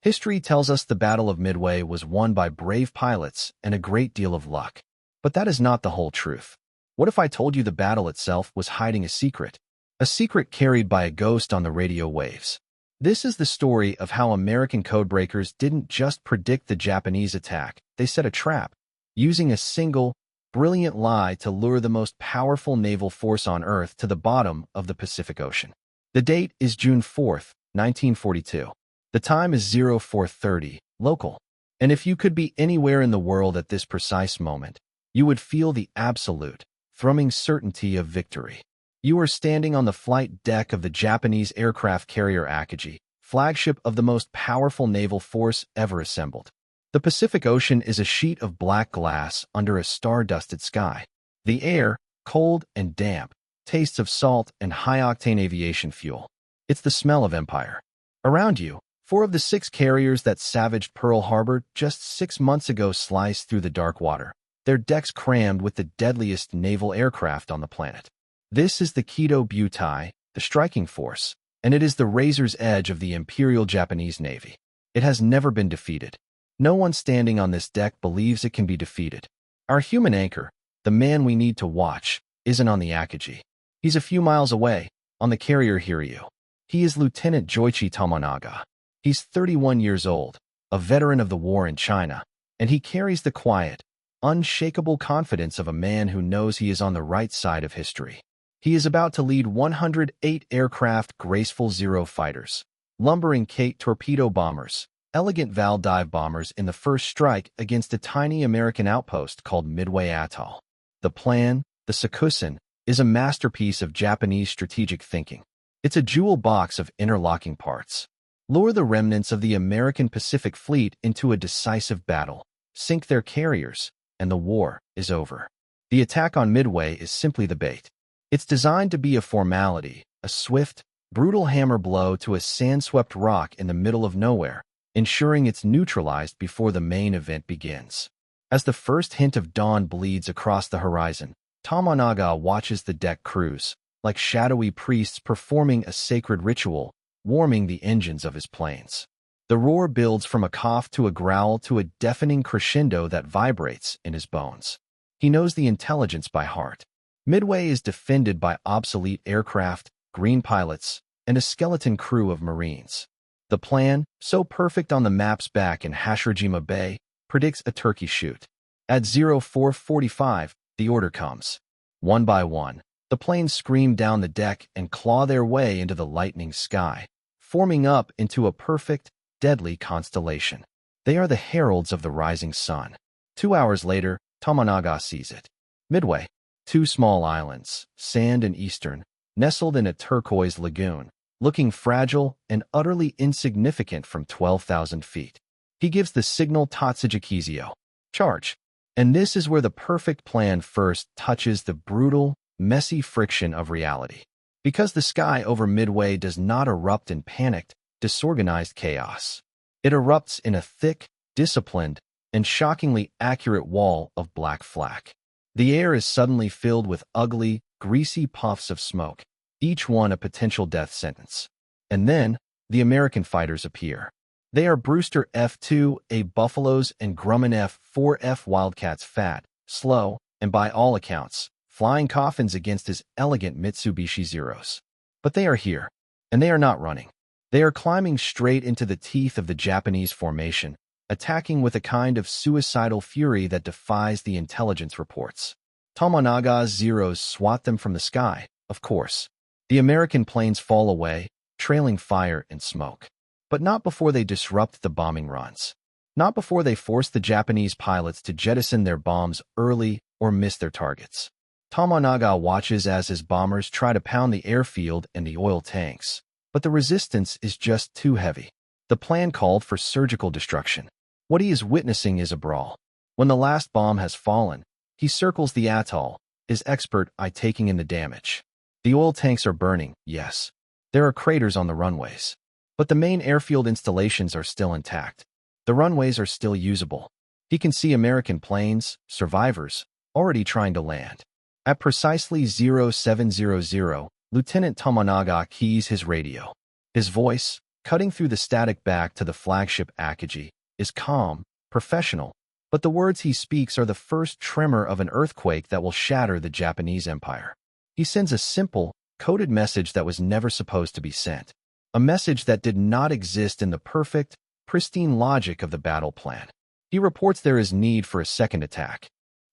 History tells us the Battle of Midway was won by brave pilots and a great deal of luck. But that is not the whole truth. What if I told you the battle itself was hiding a secret? A secret carried by a ghost on the radio waves. This is the story of how American codebreakers didn't just predict the Japanese attack, they set a trap, using a single, brilliant lie to lure the most powerful naval force on Earth to the bottom of the Pacific Ocean. The date is June 4th, 1942. The time is 0430, local. And if you could be anywhere in the world at this precise moment, you would feel the absolute, thrumming certainty of victory. You are standing on the flight deck of the Japanese aircraft carrier Akagi, flagship of the most powerful naval force ever assembled. The Pacific Ocean is a sheet of black glass under a star-dusted sky. The air, cold and damp, tastes of salt and high-octane aviation fuel. It's the smell of empire. Around you, 4 of the 6 carriers that savaged Pearl Harbor just 6 months ago sliced through the dark water, their decks crammed with the deadliest naval aircraft on the planet. This is the Kido Butai, the striking force, and it is the razor's edge of the Imperial Japanese Navy. It has never been defeated. No one standing on this deck believes it can be defeated. Our human anchor, the man we need to watch, isn't on the Akagi. He's a few miles away, on the carrier Hiryu. He is Lieutenant Joichi Tomonaga. He's 31 years old, a veteran of the war in China, and he carries the quiet, unshakable confidence of a man who knows he is on the right side of history. He is about to lead 108 aircraft graceful Zero fighters, lumbering Kate torpedo bombers, elegant Val dive bombers in the first strike against a tiny American outpost called Midway Atoll. The plan, the Sakusen, is a masterpiece of Japanese strategic thinking. It's a jewel box of interlocking parts. Lure the remnants of the American Pacific Fleet into a decisive battle, sink their carriers, and the war is over. The attack on Midway is simply the bait. It's designed to be a formality, a swift, brutal hammer blow to a sand-swept rock in the middle of nowhere, ensuring it's neutralized before the main event begins. As the first hint of dawn bleeds across the horizon, Tomonaga watches the deck cruise, like shadowy priests performing a sacred ritual, warming the engines of his planes. The roar builds from a cough to a growl to a deafening crescendo that vibrates in his bones. He knows the intelligence by heart. Midway is defended by obsolete aircraft, green pilots, and a skeleton crew of Marines. The plan, so perfect on the map's back in Hashirajima Bay, predicts a turkey shoot. At 0445, the order comes. One by one, the planes scream down the deck and claw their way into the lightning sky, forming up into a perfect, deadly constellation. They are the heralds of the rising sun. 2 hours later, Tomonaga sees it. Midway, 2 small islands, sand and eastern, nestled in a turquoise lagoon, looking fragile and utterly insignificant from 12,000 feet. He gives the signal Tatsujikizio, charge. And this is where the perfect plan first touches the brutal, messy friction of reality. Because the sky over Midway does not erupt in panicked, disorganized chaos. It erupts in a thick, disciplined, and shockingly accurate wall of black flak. The air is suddenly filled with ugly, greasy puffs of smoke, each one a potential death sentence. And then, the American fighters appear. They are Brewster F-2A Buffaloes and Grumman F-4F Wildcats, fat, slow, and by all accounts, flying coffins against his elegant Mitsubishi Zeros. But they are here, and they are not running. They are climbing straight into the teeth of the Japanese formation, attacking with a kind of suicidal fury that defies the intelligence reports. Tomonaga's Zeros swat them from the sky, of course. The American planes fall away, trailing fire and smoke. But not before they disrupt the bombing runs. Not before they force the Japanese pilots to jettison their bombs early or miss their targets. Tomonaga watches as his bombers try to pound the airfield and the oil tanks. But the resistance is just too heavy. The plan called for surgical destruction. What he is witnessing is a brawl. When the last bomb has fallen, he circles the atoll, his expert eye taking in the damage. The oil tanks are burning, yes. There are craters on the runways. But the main airfield installations are still intact. The runways are still usable. He can see American planes, survivors, already trying to land. At precisely 0700, Lieutenant Tomonaga keys his radio. His voice, cutting through the static back to the flagship Akagi, is calm, professional, but the words he speaks are the first tremor of an earthquake that will shatter the Japanese Empire. He sends a simple, coded message that was never supposed to be sent. A message that did not exist in the perfect, pristine logic of the battle plan. He reports there is need for a second attack.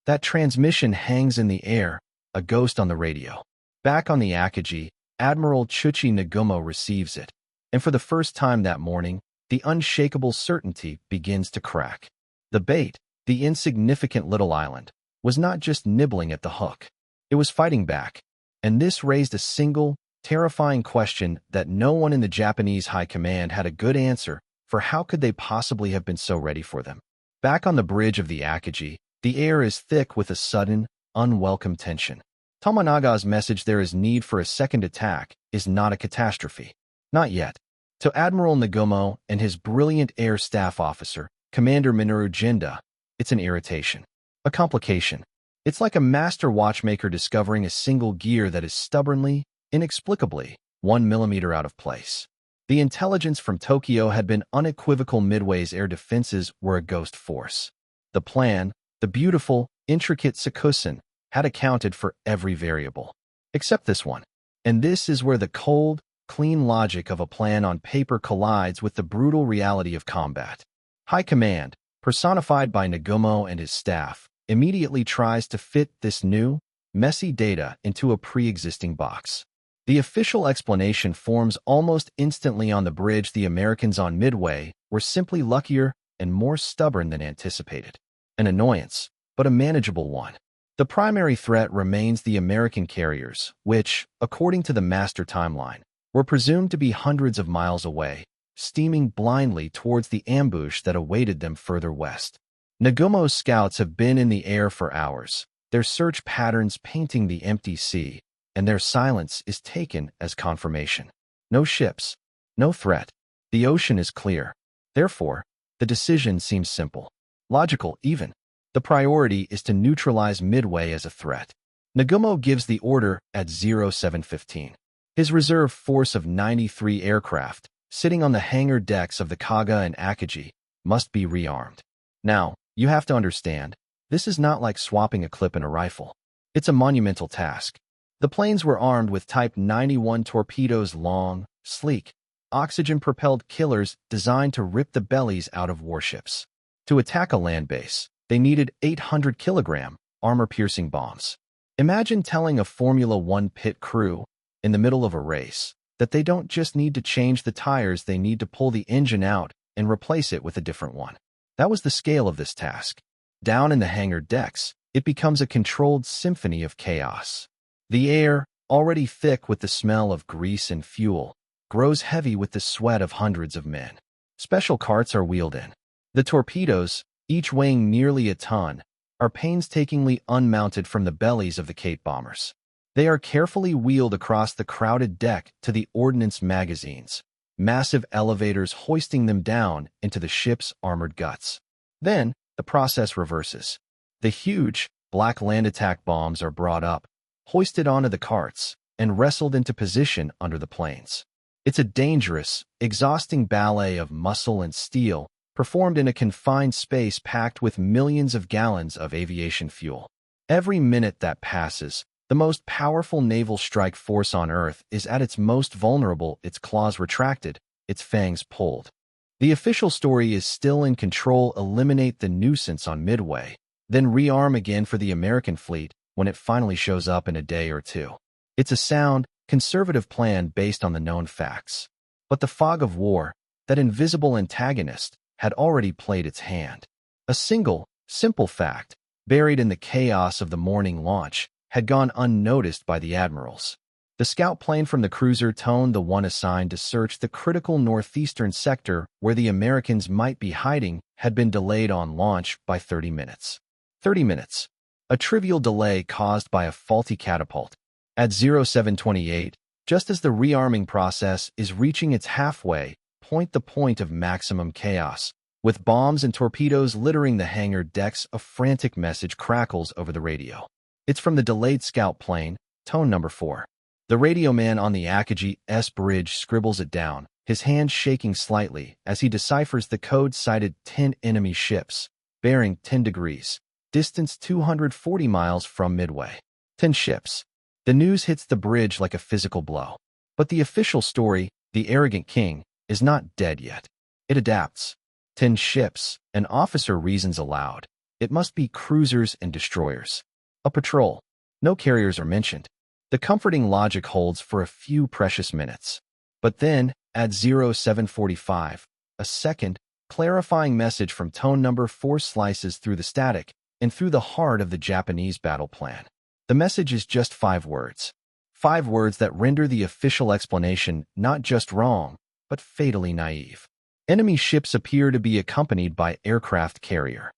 That transmission hangs in the air, a ghost on the radio. Back on the Akagi, Admiral Nagumo receives it, and for the first time that morning, the unshakable certainty begins to crack. The bait, the insignificant little island, was not just nibbling at the hook. It was fighting back, and this raised a single, terrifying question that no one in the Japanese high command had a good answer for. How could they possibly have been so ready for them? Back on the bridge of the Akagi, the air is thick with a sudden, unwelcome tension. Tomonaga's message there is need for a second attack is not a catastrophe. Not yet. To Admiral Nagumo and his brilliant air staff officer, Commander Minoru Jinda, it's an irritation. A complication. It's like a master watchmaker discovering a single gear that is stubbornly, inexplicably, 1 millimeter out of place. The intelligence from Tokyo had been unequivocal. Midway's air defenses were a ghost force. The plan, the beautiful, intricate Sakusen, had accounted for every variable. Except this one. And this is where the cold, clean logic of a plan on paper collides with the brutal reality of combat. High Command, personified by Nagumo and his staff, immediately tries to fit this new, messy data into a pre-existing box. The official explanation forms almost instantly on the bridge. The Americans on Midway were simply luckier and more stubborn than anticipated. An annoyance, but a manageable one. The primary threat remains the American carriers, which, according to the master timeline, were presumed to be hundreds of miles away, steaming blindly towards the ambush that awaited them further west. Nagumo's scouts have been in the air for hours, their search patterns painting the empty sea, and their silence is taken as confirmation. No ships, no threat. The ocean is clear. Therefore, the decision seems simple. Logical, even. The priority is to neutralize Midway as a threat. Nagumo gives the order at 0715. His reserve force of 93 aircraft, sitting on the hangar decks of the Kaga and Akagi, must be rearmed. Now, you have to understand, this is not like swapping a clip in a rifle. It's a monumental task. The planes were armed with Type 91 torpedoes, long, sleek, oxygen-propelled killers designed to rip the bellies out of warships. To attack a land base, they needed 800-kilogram, armor-piercing bombs. Imagine telling a Formula One pit crew, in the middle of a race, that they don't just need to change the tires, they need to pull the engine out and replace it with a different one. That was the scale of this task. Down in the hangar decks, it becomes a controlled symphony of chaos. The air, already thick with the smell of grease and fuel, grows heavy with the sweat of hundreds of men. Special carts are wheeled in. The torpedoes, each weighing nearly a ton, are painstakingly unmounted from the bellies of the Cape bombers. They are carefully wheeled across the crowded deck to the ordnance magazines, massive elevators hoisting them down into the ship's armored guts. Then, the process reverses. The huge, black land attack bombs are brought up, hoisted onto the carts, and wrestled into position under the planes. It's a dangerous, exhausting ballet of muscle and steel, performed in a confined space packed with millions of gallons of aviation fuel. Every minute that passes, the most powerful naval strike force on Earth is at its most vulnerable, its claws retracted, its fangs pulled. The official story is still in control. Eliminate the nuisance on Midway, then rearm again for the American fleet when it finally shows up in a day or two. It's a sound, conservative plan based on the known facts. But the fog of war, that invisible antagonist, had already played its hand. A single, simple fact, buried in the chaos of the morning launch, had gone unnoticed by the admirals. The scout plane from the cruiser Tone, the one assigned to search the critical northeastern sector where the Americans might be hiding, had been delayed on launch by 30 minutes. 30 minutes. A trivial delay caused by a faulty catapult. At 0728, just as the rearming process is reaching its halfway point, the point of maximum chaos, with bombs and torpedoes littering the hangar decks, a frantic message crackles over the radio. It's from the delayed scout plane, Tone number 4. The radio man on the Akagi's bridge scribbles it down, his hand shaking slightly as he deciphers the code cited 10 enemy ships, bearing 10 degrees, distance 240 miles from Midway. 10 ships. The news hits the bridge like a physical blow. But the official story, the arrogant king, is not dead yet. It adapts. 10 ships, an officer reasons aloud. It must be cruisers and destroyers. A patrol. No carriers are mentioned. The comforting logic holds for a few precious minutes. But then, at 0745, a second, clarifying message from tone number 4 slices through the static and through the heart of the Japanese battle plan. The message is just 5 words. 5 words that render the official explanation not just wrong, but fatally naive. Enemy ships appear to be accompanied by aircraft carrier.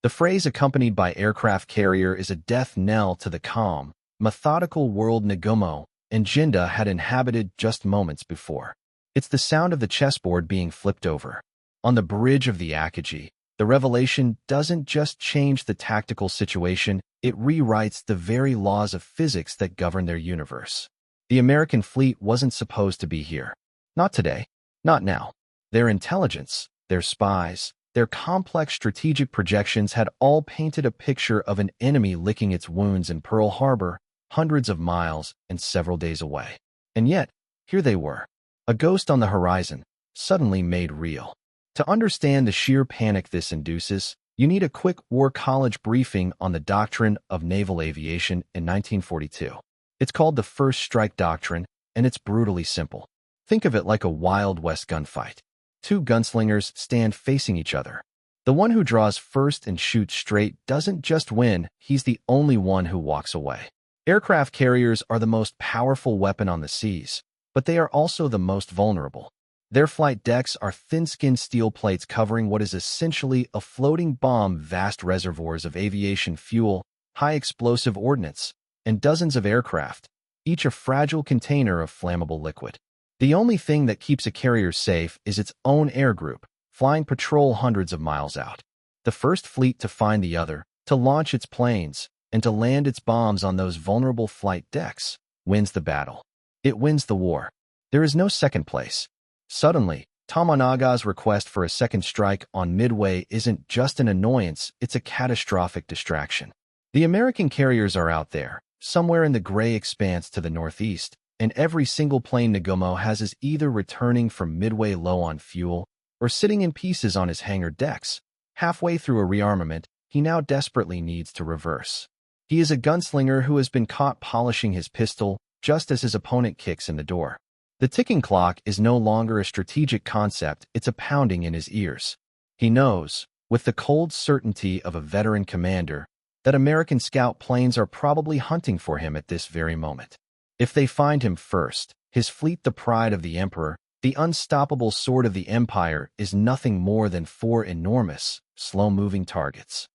The phrase accompanied by aircraft carrier is a death knell to the calm, methodical world Nagumo and Jinda had inhabited just moments before. It's the sound of the chessboard being flipped over. On the bridge of the Akagi, the revelation doesn't just change the tactical situation, it rewrites the very laws of physics that govern their universe. The American fleet wasn't supposed to be here. Not today. Not now. Their intelligence, their spies, their complex strategic projections had all painted a picture of an enemy licking its wounds in Pearl Harbor, hundreds of miles and several days away. And yet, here they were. A ghost on the horizon, suddenly made real. To understand the sheer panic this induces, you need a quick War College briefing on the doctrine of naval aviation in 1942. It's called the First Strike Doctrine, and it's brutally simple. Think of it like a Wild West gunfight. 2 gunslingers stand facing each other. The one who draws first and shoots straight doesn't just win, he's the only one who walks away. Aircraft carriers are the most powerful weapon on the seas, but they are also the most vulnerable. Their flight decks are thin-skinned steel plates covering what is essentially a floating bomb, vast reservoirs of aviation fuel, high-explosive ordnance, and dozens of aircraft, each a fragile container of flammable liquid. The only thing that keeps a carrier safe is its own air group, flying patrol hundreds of miles out. The first fleet to find the other, to launch its planes, and to land its bombs on those vulnerable flight decks, wins the battle. It wins the war. There is no second place. Suddenly, Tomonaga's request for a second strike on Midway isn't just an annoyance, it's a catastrophic distraction. The American carriers are out there, somewhere in the gray expanse to the northeast, and every single plane Nagumo has is either returning from Midway low on fuel or sitting in pieces on his hangar decks. Halfway through a rearmament, he now desperately needs to reverse. He is a gunslinger who has been caught polishing his pistol just as his opponent kicks in the door. The ticking clock is no longer a strategic concept, it's a pounding in his ears. He knows, with the cold certainty of a veteran commander, that American scout planes are probably hunting for him at this very moment. If they find him first, his fleet, the pride of the Emperor, the unstoppable sword of the Empire, is nothing more than 4 enormous, slow-moving targets.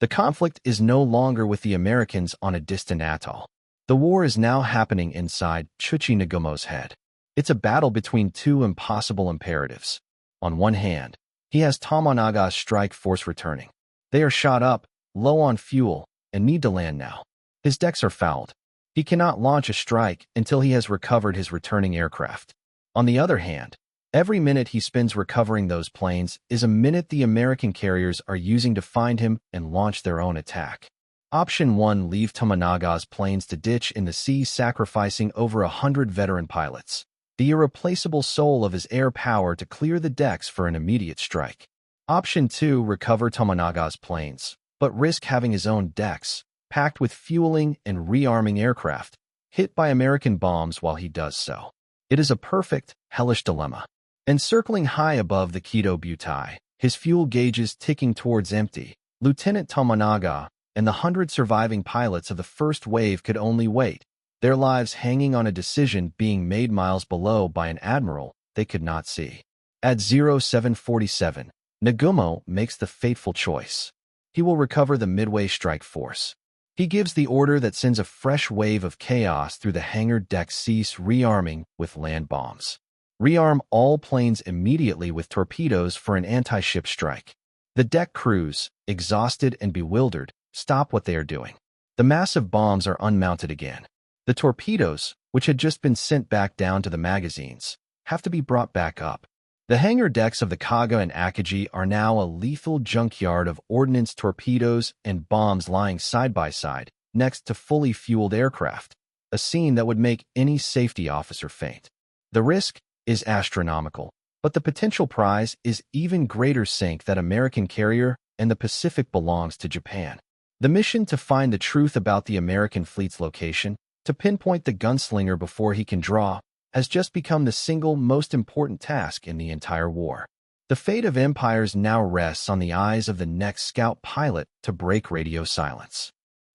The conflict is no longer with the Americans on a distant atoll. The war is now happening inside Chuchi Nagumo's head. It's a battle between 2 impossible imperatives. On one hand, he has Tomonaga's strike force returning. They are shot up, low on fuel, and need to land now. His decks are fouled. He cannot launch a strike until he has recovered his returning aircraft. On the other hand, every minute he spends recovering those planes is a minute the American carriers are using to find him and launch their own attack. Option 1: leave Tomonaga's planes to ditch in the sea, sacrificing over 100 veteran pilots, the irreplaceable soul of his air power, to clear the decks for an immediate strike. Option 2: recover Tomonaga's planes, but risk having his own decks, packed with fueling and rearming aircraft, hit by American bombs while he does so. It is a perfect, hellish dilemma. Encircling high above the Kido Butai, his fuel gauges ticking towards empty, Lieutenant Tomonaga and the 100 surviving pilots of the first wave could only wait, their lives hanging on a decision being made miles below by an admiral they could not see. At 0747, Nagumo makes the fateful choice. He will recover the Midway strike force. He gives the order that sends a fresh wave of chaos through the hangar deck. Cease rearming with land bombs. Rearm all planes immediately with torpedoes for an anti-ship strike. The deck crews, exhausted and bewildered, stop what they are doing. The massive bombs are unmounted again. The torpedoes, which had just been sent back down to the magazines, have to be brought back up. The hangar decks of the Kaga and Akagi are now a lethal junkyard of ordnance torpedoes and bombs lying side by side, next to fully fueled aircraft, a scene that would make any safety officer faint. The risk is astronomical, but the potential prize is even greater. Sink that American carrier, and the Pacific belongs to Japan. The mission to find the truth about the American fleet's location, to pinpoint the gunslinger before he can draw, has just become the single most important task in the entire war. The fate of empires now rests on the eyes of the next scout pilot to break radio silence.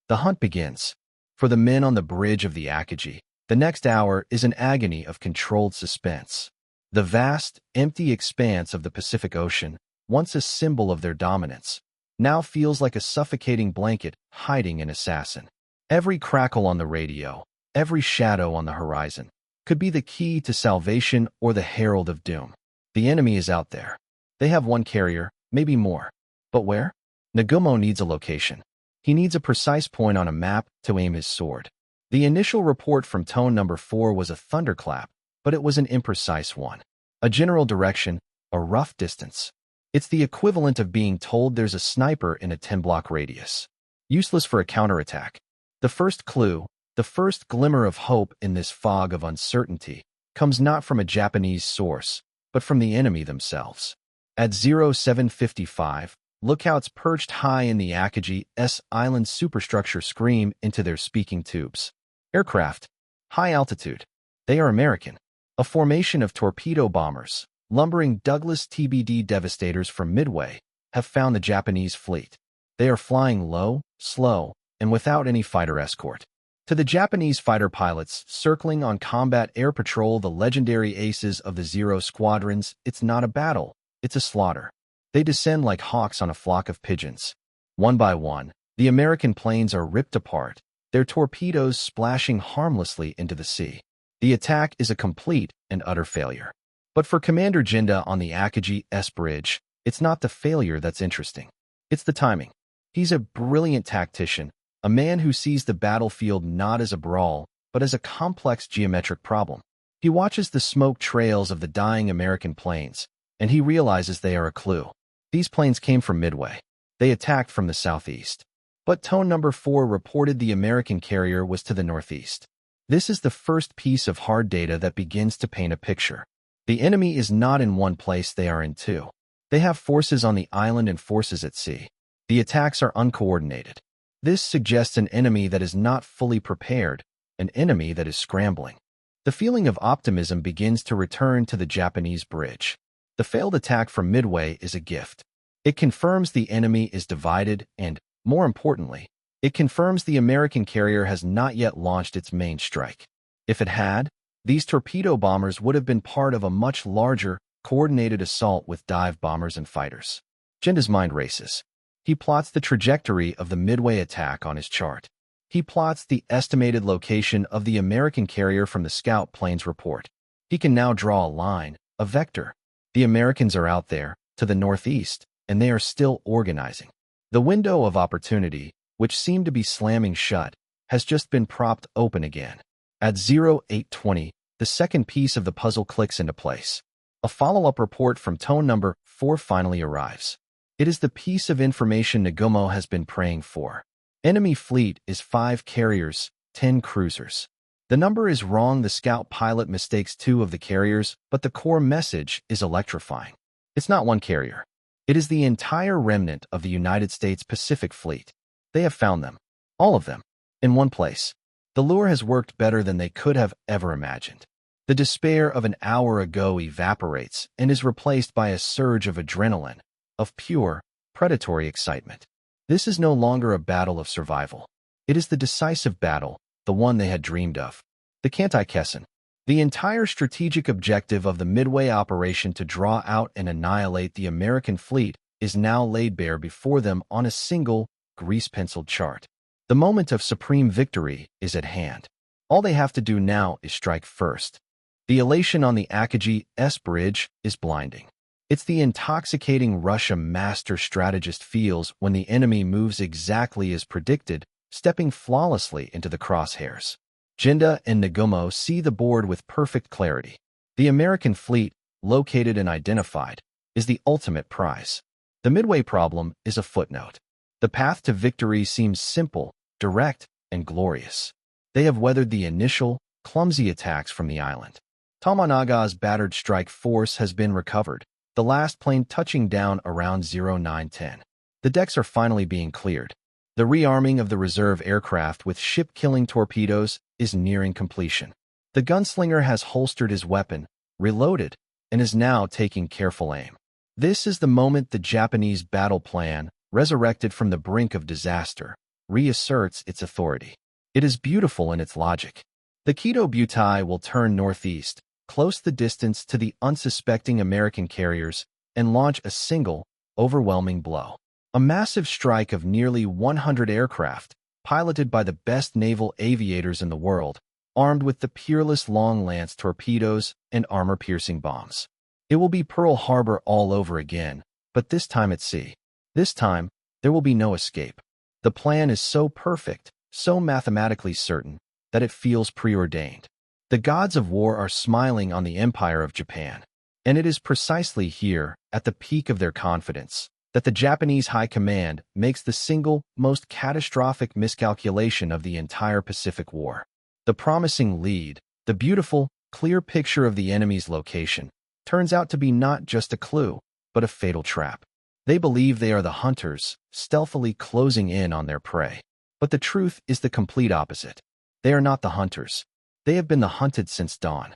The hunt begins. For the men on the bridge of the Akagi, the next hour is an agony of controlled suspense. The vast, empty expanse of the Pacific Ocean, once a symbol of their dominance, now feels like a suffocating blanket hiding an assassin. Every crackle on the radio, every shadow on the horizon, could be the key to salvation or the herald of doom. The enemy is out there. They have one carrier, maybe more. But where? Nagumo needs a location. He needs a precise point on a map to aim his sword. The initial report from Tone Number 4 was a thunderclap, but it was an imprecise one. A general direction, a rough distance. It's the equivalent of being told there's a sniper in a 10-block radius. Useless for a counterattack. The first clue, the first glimmer of hope in this fog of uncertainty, comes not from a Japanese source, but from the enemy themselves. At 0755, lookouts perched high in the Akagi's island superstructure scream into their speaking tubes. Aircraft. High altitude. They are American. A formation of torpedo bombers, lumbering Douglas TBD devastators from Midway, have found the Japanese fleet. They are flying low, slow, and without any fighter escort. To the Japanese fighter pilots circling on combat air patrol, the legendary aces of the Zero squadrons, it's not a battle, it's a slaughter. They descend like hawks on a flock of pigeons. One by one, the American planes are ripped apart, their torpedoes splashing harmlessly into the sea. The attack is a complete and utter failure. But for Commander Jinda on the Akagi's bridge, it's not the failure that's interesting. It's the timing. He's a brilliant tactician, a man who sees the battlefield not as a brawl, but as a complex geometric problem. He watches the smoke trails of the dying American planes, and he realizes they are a clue. These planes came from Midway. They attacked from the southeast. But Tone Number 4 reported the American carrier was to the northeast. This is the first piece of hard data that begins to paint a picture. The enemy is not in one place, they are in two. They have forces on the island and forces at sea. The attacks are uncoordinated. This suggests an enemy that is not fully prepared, an enemy that is scrambling. The feeling of optimism begins to return to the Japanese bridge. The failed attack from Midway is a gift. It confirms the enemy is divided and, more importantly, it confirms the American carrier has not yet launched its main strike. If it had, these torpedo bombers would have been part of a much larger, coordinated assault with dive bombers and fighters. Jinda's mind races. He plots the trajectory of the Midway attack on his chart. He plots the estimated location of the American carrier from the scout plane's report. He can now draw a line, a vector. The Americans are out there, to the northeast, and they are still organizing. The window of opportunity, which seemed to be slamming shut, has just been propped open again. At 0820, the second piece of the puzzle clicks into place. A follow-up report from Tone Number 4 finally arrives. It is the piece of information Nagumo has been praying for. Enemy fleet is 5 carriers, 10 cruisers. The number is wrong. The scout pilot mistakes 2 of the carriers, but the core message is electrifying. It's not one carrier. It is the entire remnant of the United States Pacific Fleet. They have found them. All of them. In one place. The lure has worked better than they could have ever imagined. The despair of an hour ago evaporates and is replaced by a surge of adrenaline, of pure, predatory excitement. This is no longer a battle of survival. It is the decisive battle, the one they had dreamed of. The Kantai-Kessen. The entire strategic objective of the Midway operation to draw out and annihilate the American fleet is now laid bare before them on a single, grease-penciled chart. The moment of supreme victory is at hand. All they have to do now is strike first. The elation on the Akagi's bridge is blinding. It's the intoxicating rush a master strategist feels when the enemy moves exactly as predicted, stepping flawlessly into the crosshairs. Jinda and Nagumo see the board with perfect clarity. The American fleet, located and identified, is the ultimate prize. The Midway problem is a footnote. The path to victory seems simple, direct, and glorious. They have weathered the initial, clumsy attacks from the island. Tomonaga's battered strike force has been recovered, the last plane touching down around 0910. The decks are finally being cleared. The rearming of the reserve aircraft with ship-killing torpedoes is nearing completion. The gunslinger has holstered his weapon, reloaded, and is now taking careful aim. This is the moment the Japanese battle plan, resurrected from the brink of disaster, reasserts its authority. It is beautiful in its logic. The Kido Butai will turn northeast, close the distance to the unsuspecting American carriers, and launch a single, overwhelming blow. A massive strike of nearly 100 aircraft, piloted by the best naval aviators in the world, armed with the peerless long-lance torpedoes and armor-piercing bombs. It will be Pearl Harbor all over again, but this time at sea. This time, there will be no escape. The plan is so perfect, so mathematically certain, that it feels preordained. The gods of war are smiling on the Empire of Japan. And it is precisely here, at the peak of their confidence, that the Japanese High Command makes the single, most catastrophic miscalculation of the entire Pacific War. The promising lead, the beautiful, clear picture of the enemy's location, turns out to be not just a clue, but a fatal trap. They believe they are the hunters, stealthily closing in on their prey. But the truth is the complete opposite. They are not the hunters. They have been the hunted since dawn.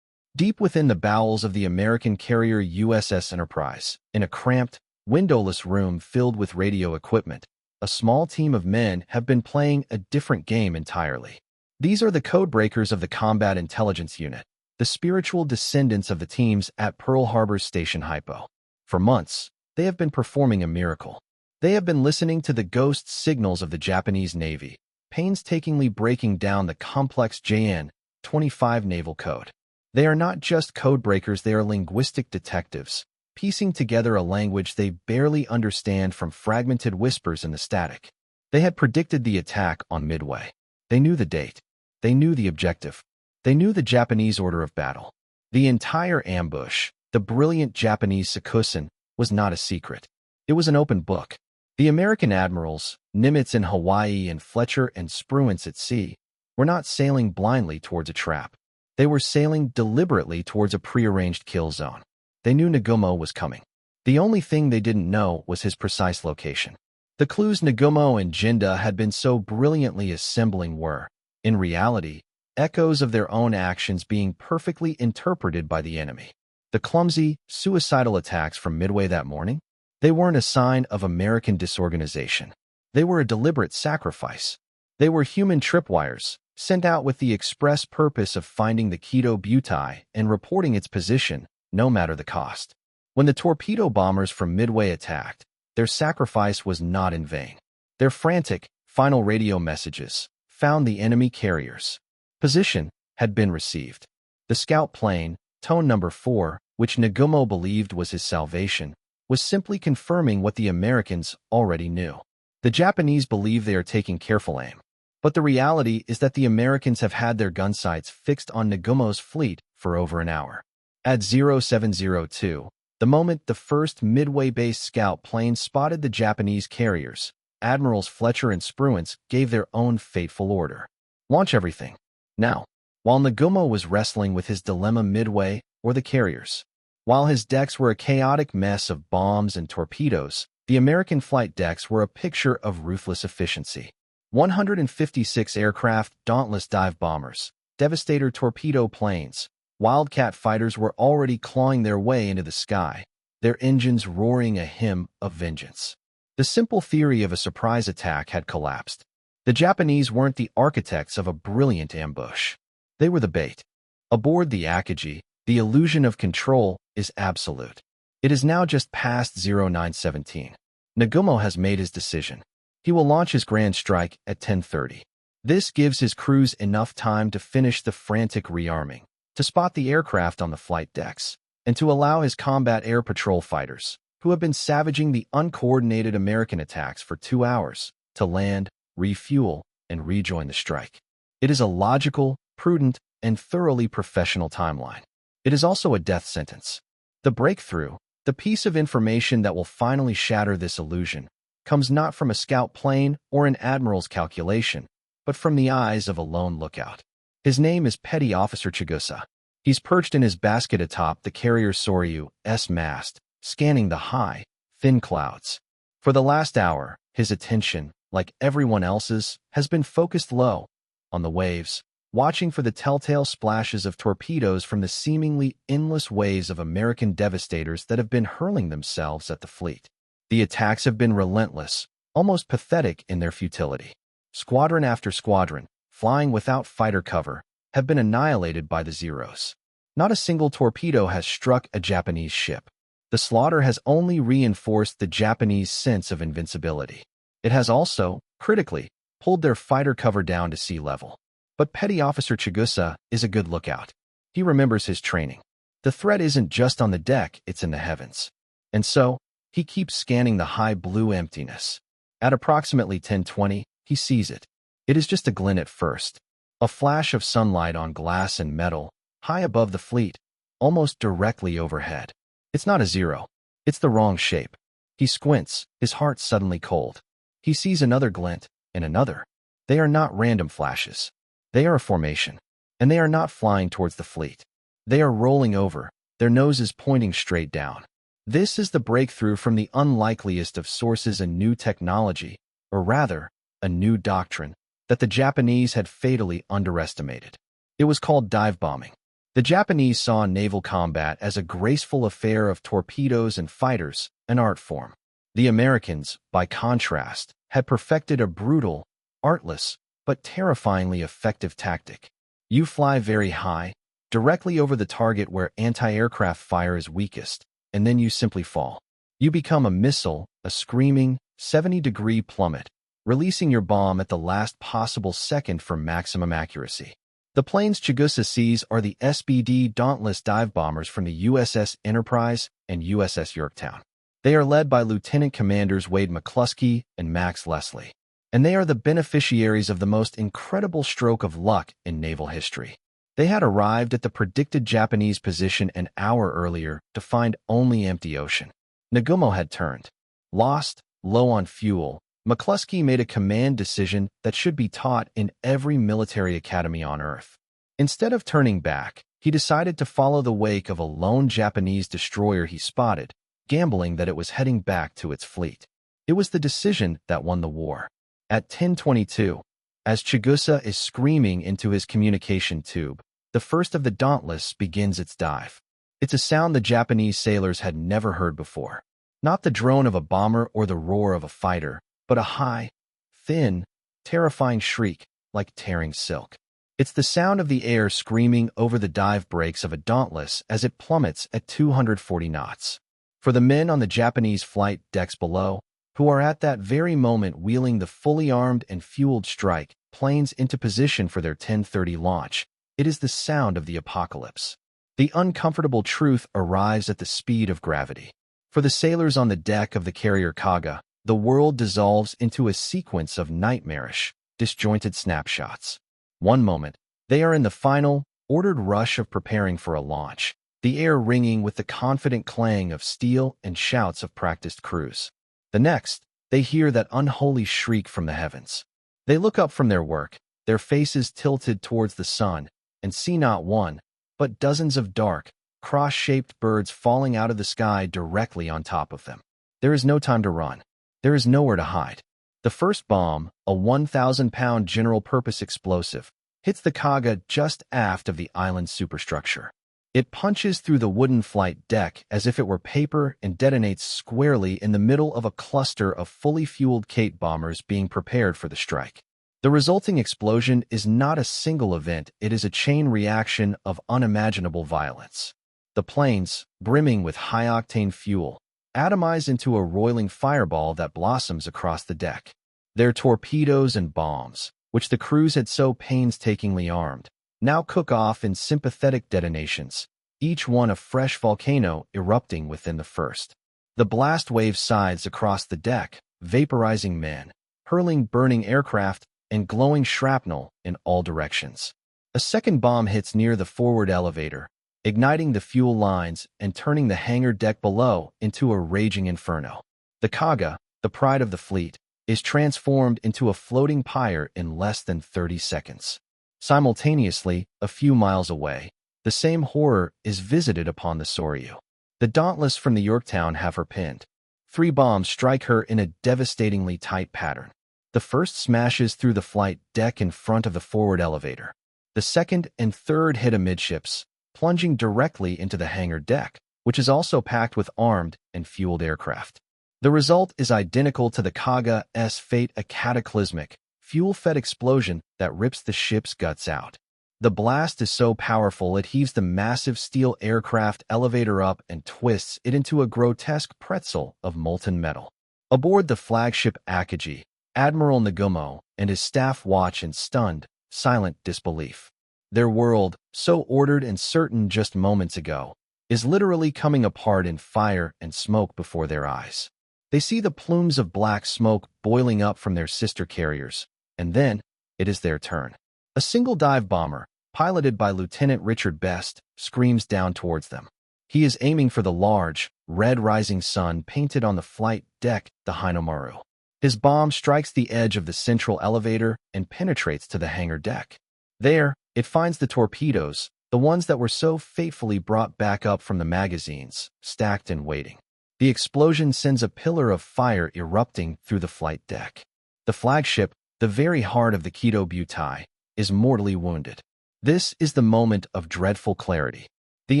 Deep within the bowels of the American carrier USS Enterprise, in a cramped, windowless room filled with radio equipment, a small team of men have been playing a different game entirely. These are the codebreakers of the Combat Intelligence Unit, the spiritual descendants of the teams at Pearl Harbor's Station Hypo. For months, they have been performing a miracle. They have been listening to the ghost signals of the Japanese Navy, painstakingly breaking down the complex JN-25 naval code. They are not just codebreakers, they are linguistic detectives, piecing together a language they barely understand from fragmented whispers in the static. They had predicted the attack on Midway. They knew the date. They knew the objective. They knew the Japanese order of battle. The entire ambush, the brilliant Japanese Sakusen, was not a secret. It was an open book. The American admirals, Nimitz in Hawaii and Fletcher and Spruance at sea, were not sailing blindly towards a trap. They were sailing deliberately towards a prearranged kill zone. They knew Nagumo was coming. The only thing they didn't know was his precise location. The clues Nagumo and Jinda had been so brilliantly assembling were, in reality, echoes of their own actions being perfectly interpreted by the enemy. The clumsy, suicidal attacks from Midway that morning? They weren't a sign of American disorganization. They were a deliberate sacrifice. They were human tripwires, sent out with the express purpose of finding the Kido Butai and reporting its position, no matter the cost. When the torpedo bombers from Midway attacked, their sacrifice was not in vain. Their frantic, final radio messages found the enemy carriers. Position had been received. The scout plane, Tone Number 4, which Nagumo believed was his salvation, was simply confirming what the Americans already knew. The Japanese believe they are taking careful aim. But the reality is that the Americans have had their gun sights fixed on Nagumo's fleet for over an hour. At 0702, the moment the first Midway-based scout plane spotted the Japanese carriers, Admirals Fletcher and Spruance gave their own fateful order. Launch everything. Now. While Nagumo was wrestling with his dilemma, Midway or the carriers. While his decks were a chaotic mess of bombs and torpedoes, the American flight decks were a picture of ruthless efficiency. 156 aircraft, Dauntless dive bombers, Devastator torpedo planes, Wildcat fighters were already clawing their way into the sky, their engines roaring a hymn of vengeance. The simple theory of a surprise attack had collapsed. The Japanese weren't the architects of a brilliant ambush. They were the bait. Aboard the Akagi, the illusion of control is absolute. It is now just past 0917. Nagumo has made his decision. He will launch his grand strike at 10:30. This gives his crews enough time to finish the frantic rearming, to spot the aircraft on the flight decks, and to allow his combat air patrol fighters, who have been savaging the uncoordinated American attacks for 2 hours, to land, refuel, and rejoin the strike. It is a logical, prudent, and thoroughly professional timeline. It is also a death sentence. The breakthrough, the piece of information that will finally shatter this illusion, comes not from a scout plane or an admiral's calculation, but from the eyes of a lone lookout. His name is Petty Officer Chigusa. He's perched in his basket atop the carrier Soryu's mast, scanning the high, thin clouds. For the last hour, his attention, like everyone else's, has been focused low, on the waves, watching for the telltale splashes of torpedoes from the seemingly endless waves of American devastators that have been hurling themselves at the fleet. The attacks have been relentless, almost pathetic in their futility. Squadron after squadron, flying without fighter cover, have been annihilated by the Zeros. Not a single torpedo has struck a Japanese ship. The slaughter has only reinforced the Japanese sense of invincibility. It has also, critically, pulled their fighter cover down to sea level. But Petty Officer Chigusa is a good lookout. He remembers his training. The threat isn't just on the deck, it's in the heavens. And so, he keeps scanning the high blue emptiness. At approximately 10:20, he sees it. It is just a glint at first. A flash of sunlight on glass and metal, high above the fleet, almost directly overhead. It's not a Zero. It's the wrong shape. He squints, his heart suddenly cold. He sees another glint, and another. They are not random flashes. They are a formation. And they are not flying towards the fleet. They are rolling over, their noses pointing straight down. This is the breakthrough from the unlikeliest of sources, a new technology, or rather, a new doctrine, that the Japanese had fatally underestimated. It was called dive bombing. The Japanese saw naval combat as a graceful affair of torpedoes and fighters, an art form. The Americans, by contrast, had perfected a brutal, artless, but terrifyingly effective tactic. You fly very high, directly over the target where anti-aircraft fire is weakest, and then you simply fall. You become a missile, a screaming, 70-degree plummet, releasing your bomb at the last possible second for maximum accuracy. The planes Chigusa sees are the SBD Dauntless dive bombers from the USS Enterprise and USS Yorktown. They are led by Lieutenant Commanders Wade McCluskey and Max Leslie, and they are the beneficiaries of the most incredible stroke of luck in naval history. They had arrived at the predicted Japanese position an hour earlier to find only empty ocean. Nagumo had turned. Lost, low on fuel, McCluskey made a command decision that should be taught in every military academy on Earth. Instead of turning back, he decided to follow the wake of a lone Japanese destroyer he spotted, gambling that it was heading back to its fleet. It was the decision that won the war. At 10:22, as Chigusa is screaming into his communication tube, the first of the Dauntless begins its dive. It's a sound the Japanese sailors had never heard before. Not the drone of a bomber or the roar of a fighter, but a high, thin, terrifying shriek like tearing silk. It's the sound of the air screaming over the dive brakes of a Dauntless as it plummets at 240 knots. For the men on the Japanese flight decks below, who are at that very moment wheeling the fully armed and fueled strike planes into position for their 10:30 launch, it is the sound of the apocalypse. The uncomfortable truth arrives at the speed of gravity. For the sailors on the deck of the carrier Kaga, the world dissolves into a sequence of nightmarish, disjointed snapshots. One moment, they are in the final, ordered rush of preparing for a launch, the air ringing with the confident clang of steel and shouts of practiced crews. The next, they hear that unholy shriek from the heavens. They look up from their work, their faces tilted towards the sun, and see not one, but dozens of dark, cross-shaped birds falling out of the sky directly on top of them. There is no time to run. There is nowhere to hide. The first bomb, a 1,000-pound general-purpose explosive, hits the Kaga just aft of the island's superstructure. It punches through the wooden flight deck as if it were paper and detonates squarely in the middle of a cluster of fully fueled Kate bombers being prepared for the strike. The resulting explosion is not a single event, it is a chain reaction of unimaginable violence. The planes, brimming with high-octane fuel, atomize into a roiling fireball that blossoms across the deck. Their torpedoes and bombs, which the crews had so painstakingly armed, now cook off in sympathetic detonations, each one a fresh volcano erupting within the first. The blast wave sides across the deck, vaporizing men, hurling burning aircraft, and glowing shrapnel in all directions. A second bomb hits near the forward elevator, igniting the fuel lines and turning the hangar deck below into a raging inferno. The Kaga, the pride of the fleet, is transformed into a floating pyre in less than 30 seconds. Simultaneously, a few miles away, the same horror is visited upon the Soryu. The Dauntless from the Yorktown have her pinned. 3 bombs strike her in a devastatingly tight pattern. The first smashes through the flight deck in front of the forward elevator. The second and third hit amidships, plunging directly into the hangar deck, which is also packed with armed and fueled aircraft. The result is identical to the Kaga's fate, a cataclysmic, fuel-fed explosion that rips the ship's guts out. The blast is so powerful it heaves the massive steel aircraft elevator up and twists it into a grotesque pretzel of molten metal. Aboard the flagship Akagi, Admiral Nagumo and his staff watch in stunned, silent disbelief. Their world, so ordered and certain just moments ago, is literally coming apart in fire and smoke before their eyes. They see the plumes of black smoke boiling up from their sister carriers, and then it is their turn. A single dive bomber, piloted by Lieutenant Richard Best, screams down towards them. He is aiming for the large, red rising sun painted on the flight deck, the Hinomaru. His bomb strikes the edge of the central elevator and penetrates to the hangar deck. There, it finds the torpedoes, the ones that were so fatefully brought back up from the magazines, stacked and waiting. The explosion sends a pillar of fire erupting through the flight deck. The flagship, the very heart of the Kido Butai, is mortally wounded. This is the moment of dreadful clarity. The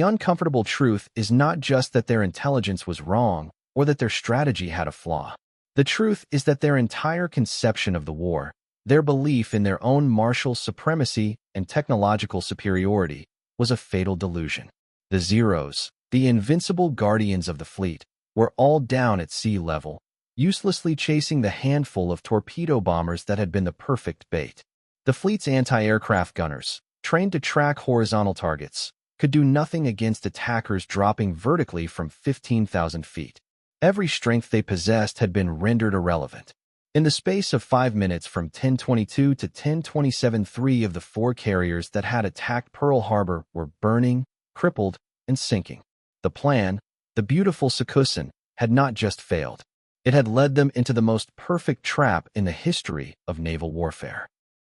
uncomfortable truth is not just that their intelligence was wrong or that their strategy had a flaw. The truth is that their entire conception of the war, their belief in their own martial supremacy and technological superiority, was a fatal delusion. The Zeros, the invincible guardians of the fleet, were all down at sea level, uselessly chasing the handful of torpedo bombers that had been the perfect bait. The fleet's anti-aircraft gunners, trained to track horizontal targets, could do nothing against attackers dropping vertically from 15,000 feet. Every strength they possessed had been rendered irrelevant. In the space of 5 minutes from 10:22 to 10:27, 3 of the 4 carriers that had attacked Pearl Harbor were burning, crippled, and sinking. The plan, the beautiful Sakusen, had not just failed. It had led them into the most perfect trap in the history of naval warfare.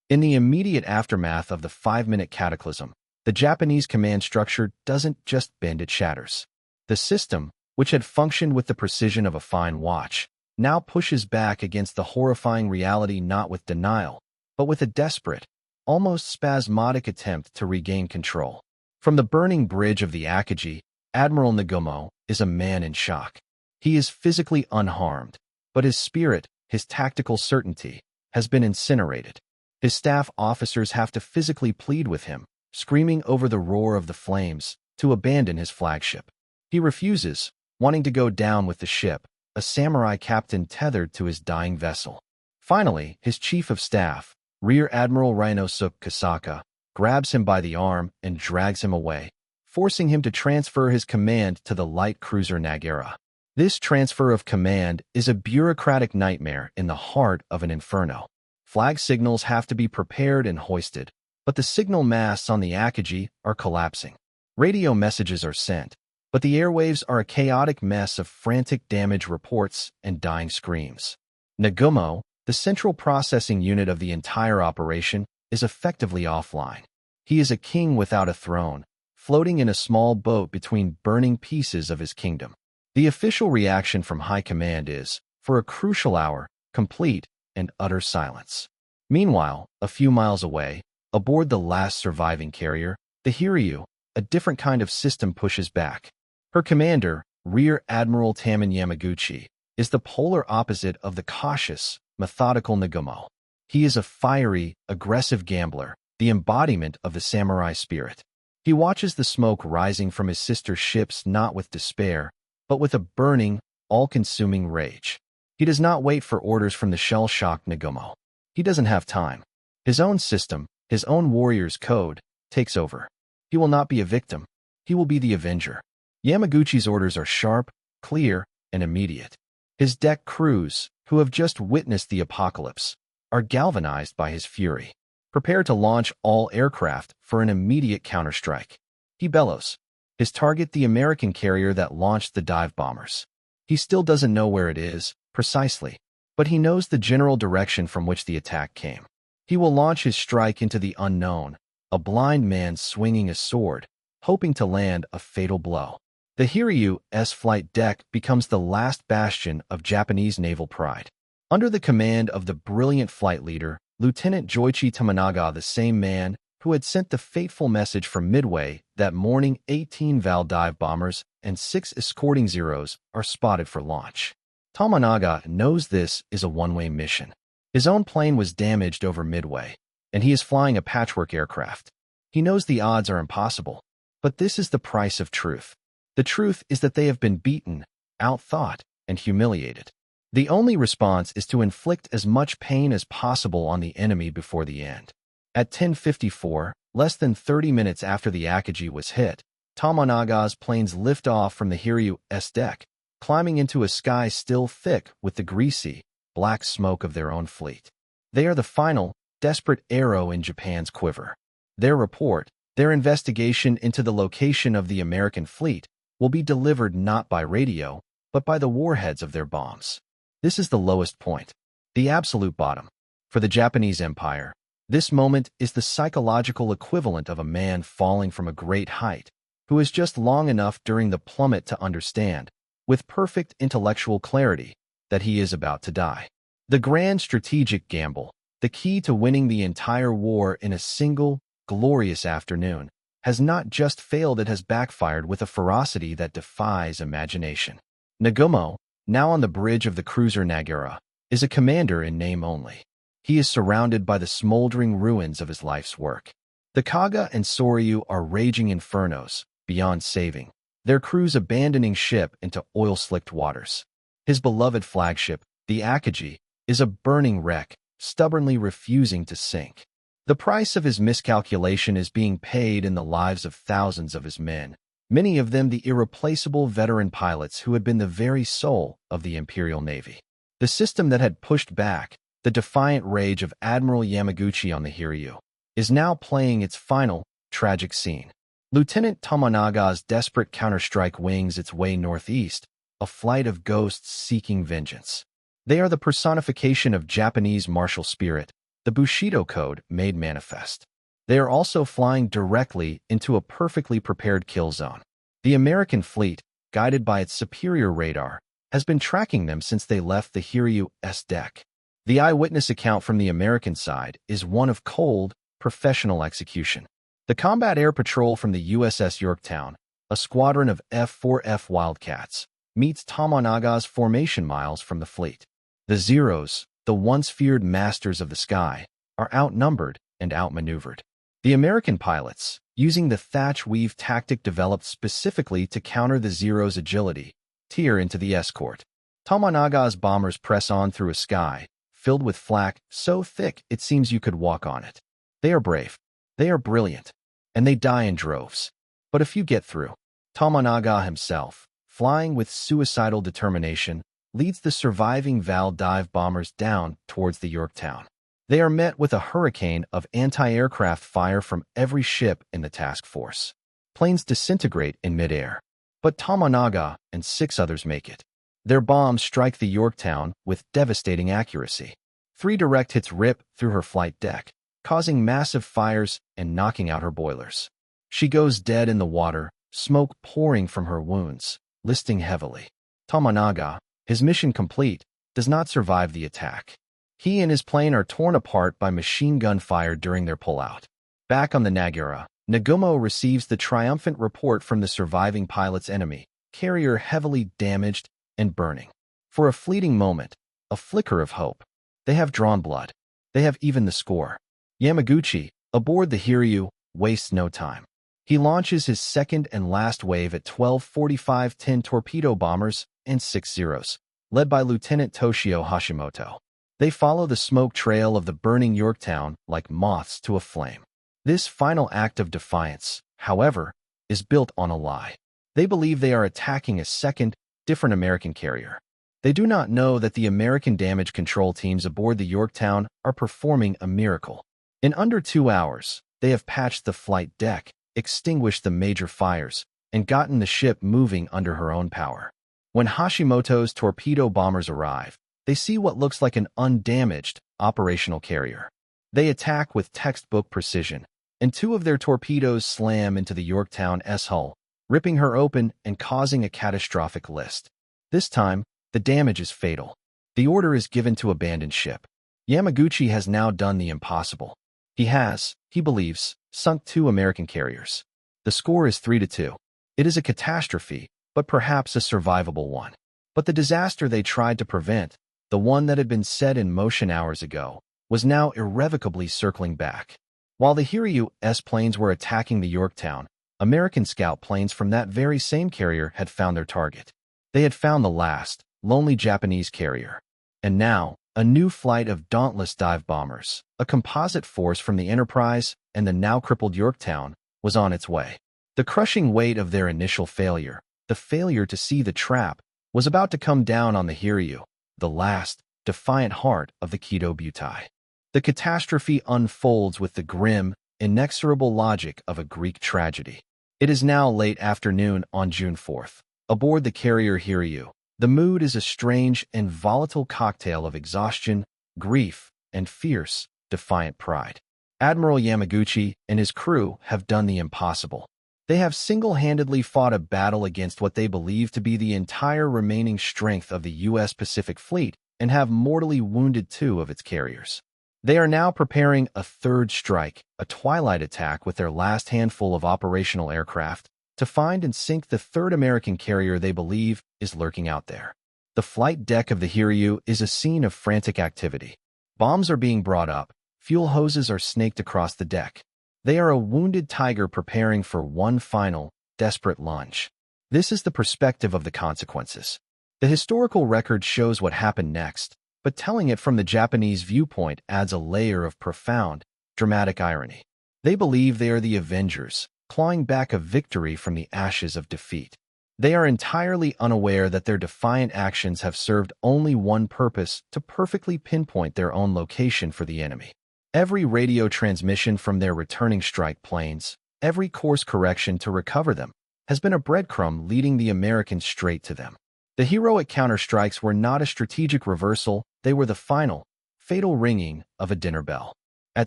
In the immediate aftermath of the 5-minute cataclysm, the Japanese command structure doesn't just bend, it shatters. The system, which had functioned with the precision of a fine watch, now pushes back against the horrifying reality not with denial, but with a desperate, almost spasmodic attempt to regain control. From the burning bridge of the Akagi, Admiral Nagumo is a man in shock. He is physically unharmed, but his spirit, his tactical certainty, has been incinerated. His staff officers have to physically plead with him, screaming over the roar of the flames, to abandon his flagship. He refuses, wanting to go down with the ship, a samurai captain tethered to his dying vessel. Finally, his chief of staff, Rear Admiral Ryonosuke Kasaka, grabs him by the arm and drags him away, forcing him to transfer his command to the light cruiser Nagara. This transfer of command is a bureaucratic nightmare in the heart of an inferno. Flag signals have to be prepared and hoisted, but the signal masts on the Akagi are collapsing. Radio messages are sent, but the airwaves are a chaotic mess of frantic damage reports and dying screams. Nagumo, the central processing unit of the entire operation, is effectively offline. He is a king without a throne, floating in a small boat between burning pieces of his kingdom. The official reaction from high command is, for a crucial hour, complete and utter silence. Meanwhile, a few miles away, aboard the last surviving carrier, the Hiryu, a different kind of system pushes back. Her commander, Rear Admiral Taman Yamaguchi, is the polar opposite of the cautious, methodical Nagumo. He is a fiery, aggressive gambler, the embodiment of the samurai spirit. He watches the smoke rising from his sister ships not with despair, but with a burning, all-consuming rage. He does not wait for orders from the shell-shocked Nagumo. He doesn't have time. His own system, his own warrior's code, takes over. He will not be a victim. He will be the avenger. Yamaguchi's orders are sharp, clear, and immediate. His deck crews, who have just witnessed the apocalypse, are galvanized by his fury. Prepare to launch all aircraft for an immediate counterstrike. He bellows. His target, the American carrier that launched the dive bombers. He still doesn't know where it is, precisely, but he knows the general direction from which the attack came. He will launch his strike into the unknown, a blind man swinging a sword, hoping to land a fatal blow. The Hiryu's flight deck becomes the last bastion of Japanese naval pride. Under the command of the brilliant flight leader, Lieutenant Joichi Tominaga, the same man who had sent the fateful message from Midway that morning, 18 Val dive bombers and 6 escorting Zeros are spotted for launch. Tominaga knows this is a one-way mission. His own plane was damaged over Midway, and he is flying a patchwork aircraft. He knows the odds are impossible, but this is the price of truth. The truth is that they have been beaten, outthought, and humiliated. The only response is to inflict as much pain as possible on the enemy before the end. At 10:54, less than 30 minutes after the Akagi was hit, Tominaga's planes lift off from the Hiryu's deck, climbing into a sky still thick with the greasy, black smoke of their own fleet. They are the final, desperate arrow in Japan's quiver. Their report, their investigation into the location of the American fleet, will be delivered not by radio, but by the warheads of their bombs. This is the lowest point, the absolute bottom. For the Japanese Empire, this moment is the psychological equivalent of a man falling from a great height, who is just long enough during the plummet to understand, with perfect intellectual clarity, that he is about to die. The grand strategic gamble, the key to winning the entire war in a single, glorious afternoon, has not just failed, it has backfired with a ferocity that defies imagination. Nagumo, now on the bridge of the cruiser Nagara, is a commander in name only. He is surrounded by the smoldering ruins of his life's work. The Kaga and Soryu are raging infernos, beyond saving, their crews abandoning ship into oil-slicked waters. His beloved flagship, the Akagi, is a burning wreck, stubbornly refusing to sink. The price of his miscalculation is being paid in the lives of thousands of his men, many of them the irreplaceable veteran pilots who had been the very soul of the Imperial Navy. The system that had pushed back the defiant rage of Admiral Yamaguchi on the Hiryu is now playing its final, tragic scene. Lieutenant Tominaga's desperate counterstrike wings its way northeast, a flight of ghosts seeking vengeance. They are the personification of Japanese martial spirit, the Bushido Code made manifest. They are also flying directly into a perfectly prepared kill zone. The American fleet, guided by its superior radar, has been tracking them since they left the Hiryu's deck. The eyewitness account from the American side is one of cold, professional execution. The combat air patrol from the USS Yorktown, a squadron of F-4F Wildcats, meets Tominaga's formation miles from the fleet. The Zeros, the once feared masters of the sky, are outnumbered and outmaneuvered. The American pilots, using the thatch weave tactic developed specifically to counter the Zeros' agility, tear into the escort. Tominaga's bombers press on through a sky filled with flak so thick it seems you could walk on it. They are brave, they are brilliant, and they die in droves. But a few get through. Tominaga himself, flying with suicidal determination, leads the surviving Val dive bombers down towards the Yorktown. They are met with a hurricane of anti-aircraft fire from every ship in the task force. Planes disintegrate in midair, but Tominaga and 6 others make it. Their bombs strike the Yorktown with devastating accuracy. 3 direct hits rip through her flight deck, causing massive fires and knocking out her boilers. She goes dead in the water, smoke pouring from her wounds, listing heavily. Tominaga, his mission complete, does not survive the attack. He and his plane are torn apart by machine gun fire during their pullout. Back on the Nagara, Nagumo receives the triumphant report from the surviving pilot's enemy, carrier heavily damaged and burning. For a fleeting moment, a flicker of hope. They have drawn blood. They have evened the score. Yamaguchi, aboard the Hiryu, wastes no time. He launches his second and last wave at 12:45, 10 torpedo bombers and 6 Zeros, led by Lieutenant Toshio Hashimoto. They follow the smoke trail of the burning Yorktown like moths to a flame. This final act of defiance, however, is built on a lie. They believe they are attacking a second, different American carrier. They do not know that the American damage control teams aboard the Yorktown are performing a miracle. In under 2 hours, they have patched the flight deck, extinguished the major fires, and gotten the ship moving under her own power. When Hashimoto's torpedo bombers arrive, they see what looks like an undamaged operational carrier. They attack with textbook precision, and two of their torpedoes slam into the Yorktown's hull, ripping her open and causing a catastrophic list. This time, the damage is fatal. The order is given to abandon ship. Yamaguchi has now done the impossible. He has, he believes, sunk 2 American carriers. The score is 3-2. It is a catastrophe, but perhaps a survivable one. But the disaster they tried to prevent, the one that had been set in motion hours ago, was now irrevocably circling back. While the Hiryu's planes were attacking the Yorktown, American scout planes from that very same carrier had found their target. They had found the last, lonely Japanese carrier. And now, a new flight of dauntless dive bombers, a composite force from the Enterprise and the now crippled Yorktown, was on its way. The crushing weight of their initial failure, the failure to see the trap, was about to come down on the Hiryu, the last, defiant heart of the Kido Butai. The catastrophe unfolds with the grim, inexorable logic of a Greek tragedy. It is now late afternoon on June 4th. Aboard the carrier Hiryu, the mood is a strange and volatile cocktail of exhaustion, grief, and fierce, defiant pride. Admiral Yamaguchi and his crew have done the impossible. They have single-handedly fought a battle against what they believe to be the entire remaining strength of the U.S. Pacific Fleet and have mortally wounded 2 of its carriers. They are now preparing a third strike, a twilight attack with their last handful of operational aircraft, to find and sink the 3rd American carrier they believe is lurking out there. The flight deck of the Hiryu is a scene of frantic activity. Bombs are being brought up, fuel hoses are snaked across the deck. They are a wounded tiger preparing for one final, desperate lunge. This is the perspective of the consequences. The historical record shows what happened next, but telling it from the Japanese viewpoint adds a layer of profound, dramatic irony. They believe they are the Avengers, clawing back a victory from the ashes of defeat. They are entirely unaware that their defiant actions have served only one purpose: to perfectly pinpoint their own location for the enemy. Every radio transmission from their returning strike planes, every course correction to recover them, has been a breadcrumb leading the Americans straight to them. The heroic counterstrikes were not a strategic reversal, they were the final, fatal ringing of a dinner bell. At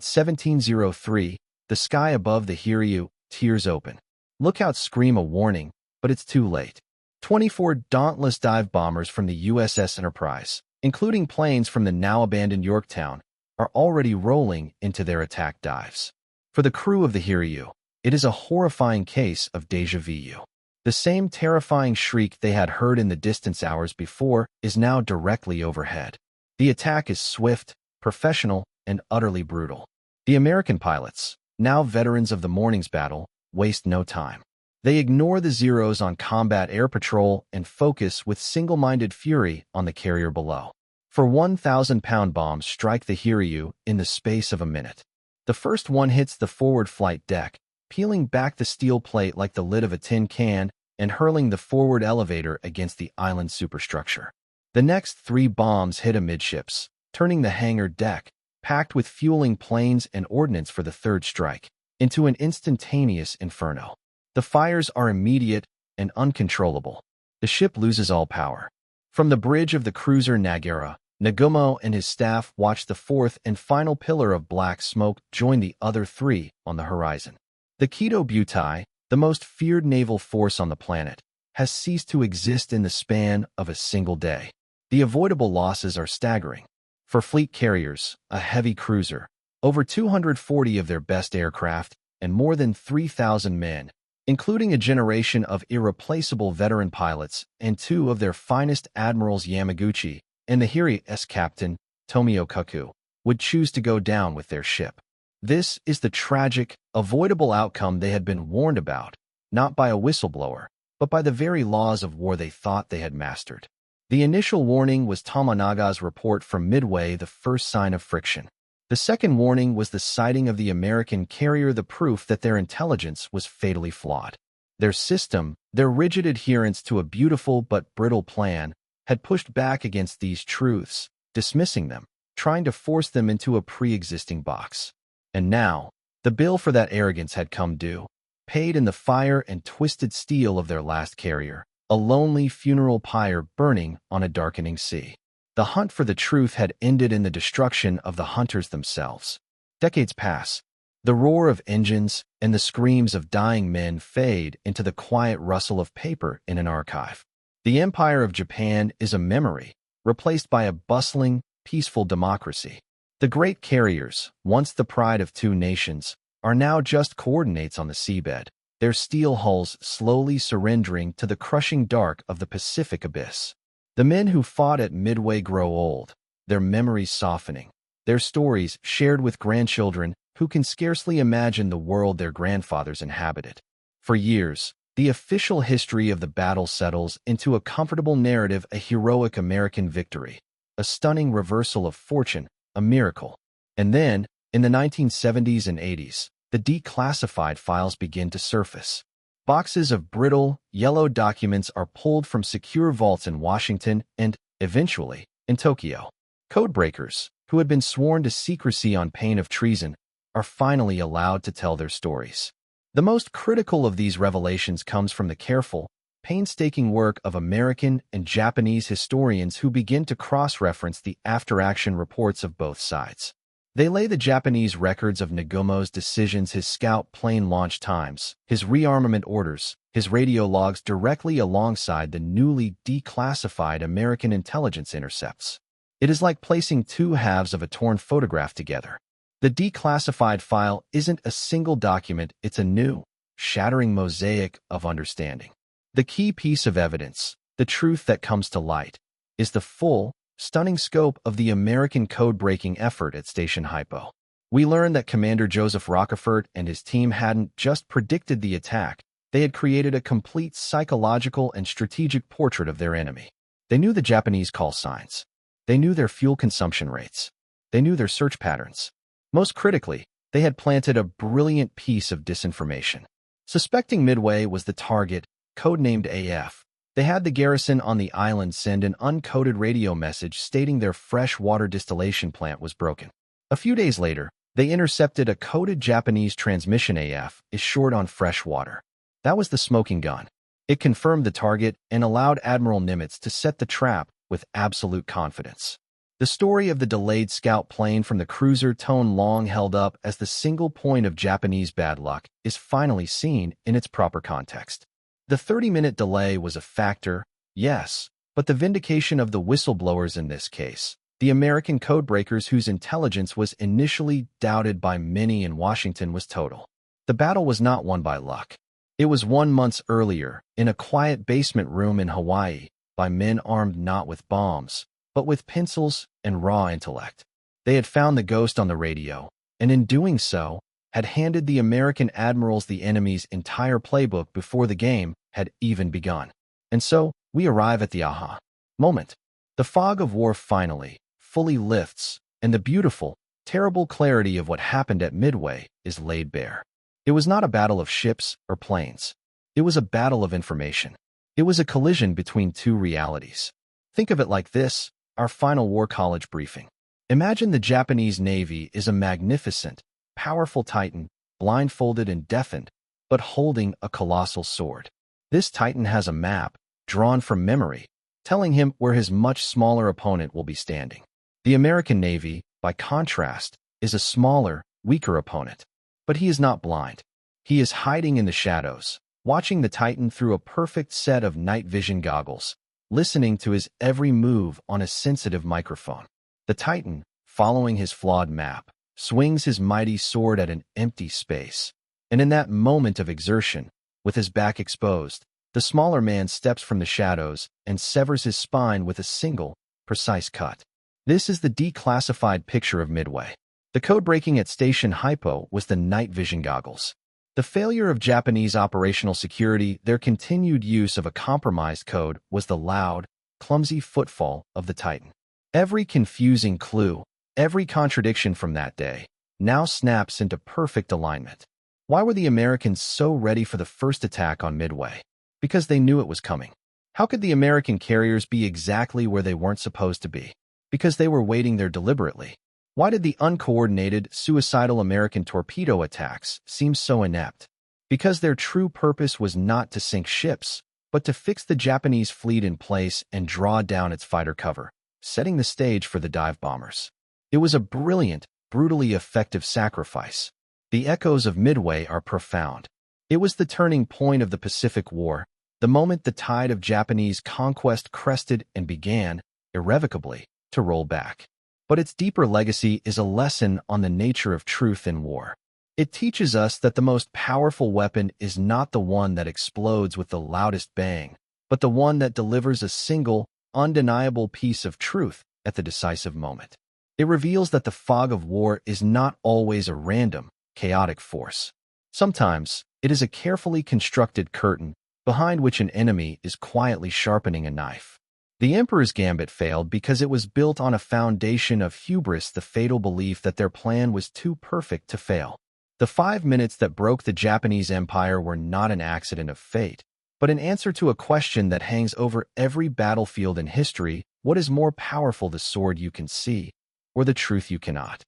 17:03, the sky above the Hiryu tears open. Lookouts scream a warning, but it's too late. 24 dauntless dive bombers from the USS Enterprise, including planes from the now-abandoned Yorktown, are already rolling into their attack dives. For the crew of the Hiryu, it is a horrifying case of déjà vu. The same terrifying shriek they had heard in the distance hours before is now directly overhead. The attack is swift, professional, and utterly brutal. The American pilots, now veterans of the morning's battle, waste no time. They ignore the zeros on combat air patrol and focus with single-minded fury on the carrier below. For 1,000-pound bombs strike the Hiryu in the space of a minute. The first one hits the forward flight deck, peeling back the steel plate like the lid of a tin can and hurling the forward elevator against the island superstructure. The next 3 bombs hit amidships, turning the hangar deck, packed with fueling planes and ordnance for the third strike, into an instantaneous inferno. The fires are immediate and uncontrollable. The ship loses all power. From the bridge of the cruiser Nagumo and his staff watch the 4th and final pillar of black smoke join the other 3 on the horizon. The Kido Butai, the most feared naval force on the planet, has ceased to exist in the span of a single day. The avoidable losses are staggering. For fleet carriers, a heavy cruiser, over 240 of their best aircraft, and more than 3,000 men, including a generation of irreplaceable veteran pilots and 2 of their finest admirals Yamaguchi and the Hiryu's captain, Tomio Kaku, would choose to go down with their ship. This is the tragic, avoidable outcome they had been warned about, not by a whistleblower, but by the very laws of war they thought they had mastered. The initial warning was Tomonaga's report from Midway, the first sign of friction. The second warning was the sighting of the American carrier, the proof that their intelligence was fatally flawed. Their system, their rigid adherence to a beautiful but brittle plan, had pushed back against these truths, dismissing them, trying to force them into a pre-existing box. And now, the bill for that arrogance had come due. paid in the fire and twisted steel of their last carrier, a lonely funeral pyre burning on a darkening sea. The hunt for the truth had ended in the destruction of the hunters themselves. Decades pass. The roar of engines and the screams of dying men fade into the quiet rustle of paper in an archive. The Empire of Japan is a memory, replaced by a bustling, peaceful democracy. The great carriers, once the pride of two nations, are now just coordinates on the seabed, their steel hulls slowly surrendering to the crushing dark of the Pacific abyss. The men who fought at Midway grow old, their memories softening, their stories shared with grandchildren who can scarcely imagine the world their grandfathers inhabited. For years, the official history of the battle settles into a comfortable narrative, a heroic American victory, a stunning reversal of fortune, a miracle. And then, in the 1970s and 80s, the declassified files begin to surface. Boxes of brittle, yellow documents are pulled from secure vaults in Washington and, eventually, in Tokyo. Codebreakers, who had been sworn to secrecy on pain of treason, are finally allowed to tell their stories. The most critical of these revelations comes from the careful, painstaking work of American and Japanese historians who begin to cross-reference the after-action reports of both sides. They lay the Japanese records of Nagumo's decisions, his scout plane launch times, his rearmament orders, his radio logs directly alongside the newly declassified American intelligence intercepts. It is like placing two halves of a torn photograph together. The declassified file isn't a single document, it's a new, shattering mosaic of understanding. The key piece of evidence, the truth that comes to light, is the full, stunning scope of the American code-breaking effort at Station Hypo. We learn that Commander Joseph Rockefort and his team hadn't just predicted the attack, they had created a complete psychological and strategic portrait of their enemy. They knew the Japanese call signs. They knew their fuel consumption rates. They knew their search patterns. Most critically, they had planted a brilliant piece of disinformation. Suspecting Midway was the target, codenamed AF, they had the garrison on the island send an uncoded radio message stating their fresh water distillation plant was broken. A few days later, they intercepted a coded Japanese transmission. AF is short on fresh water. That was the smoking gun. It confirmed the target and allowed Admiral Nimitz to set the trap with absolute confidence. The story of the delayed scout plane from the cruiser Tone, long held up as the single point of Japanese bad luck, is finally seen in its proper context. The 30-minute delay was a factor, yes, but the vindication of the whistleblowers in this case, the American codebreakers whose intelligence was initially doubted by many in Washington, was total. The battle was not won by luck. It was won months earlier, in a quiet basement room in Hawaii, by men armed not with bombs, but with pencils and raw intellect. They had found the ghost on the radio, and in doing so, had handed the American admirals the enemy's entire playbook before the game had even begun. And so, we arrive at the aha moment. The fog of war finally, fully lifts, and the beautiful, terrible clarity of what happened at Midway is laid bare. It was not a battle of ships or planes. It was a battle of information. It was a collision between two realities. Think of it like this, our final war college briefing. Imagine the Japanese Navy is a magnificent, powerful titan, blindfolded and deafened, but holding a colossal sword. This titan has a map, drawn from memory, telling him where his much smaller opponent will be standing. The American Navy, by contrast, is a smaller, weaker opponent. But he is not blind. He is hiding in the shadows, watching the titan through a perfect set of night vision goggles, listening to his every move on a sensitive microphone. The titan, following his flawed map, swings his mighty sword at an empty space. And in that moment of exertion, with his back exposed, the smaller man steps from the shadows and severs his spine with a single, precise cut. This is the declassified picture of Midway. The code breaking at Station Hypo was the night vision goggles. The failure of Japanese operational security, their continued use of a compromised code, was the loud, clumsy footfall of the Titan. Every confusing clue, every contradiction from that day, now snaps into perfect alignment. Why were the Americans so ready for the first attack on Midway? Because they knew it was coming. How could the American carriers be exactly where they weren't supposed to be? Because they were waiting there deliberately. Why did the uncoordinated, suicidal American torpedo attacks seem so inept? because their true purpose was not to sink ships, but to fix the Japanese fleet in place and draw down its fighter cover, setting the stage for the dive bombers. It was a brilliant, brutally effective sacrifice. The echoes of Midway are profound. It was the turning point of the Pacific War, the moment the tide of Japanese conquest crested and began, irrevocably, to roll back. But its deeper legacy is a lesson on the nature of truth in war. It teaches us that the most powerful weapon is not the one that explodes with the loudest bang, but the one that delivers a single, undeniable piece of truth at the decisive moment. It reveals that the fog of war is not always a random, chaotic force. Sometimes, it is a carefully constructed curtain behind which an enemy is quietly sharpening a knife. The Emperor's Gambit failed because it was built on a foundation of hubris, the fatal belief that their plan was too perfect to fail. The 5 minutes that broke the Japanese Empire were not an accident of fate, but an answer to a question that hangs over every battlefield in history: what is more powerful, the sword you can see, or the truth you cannot?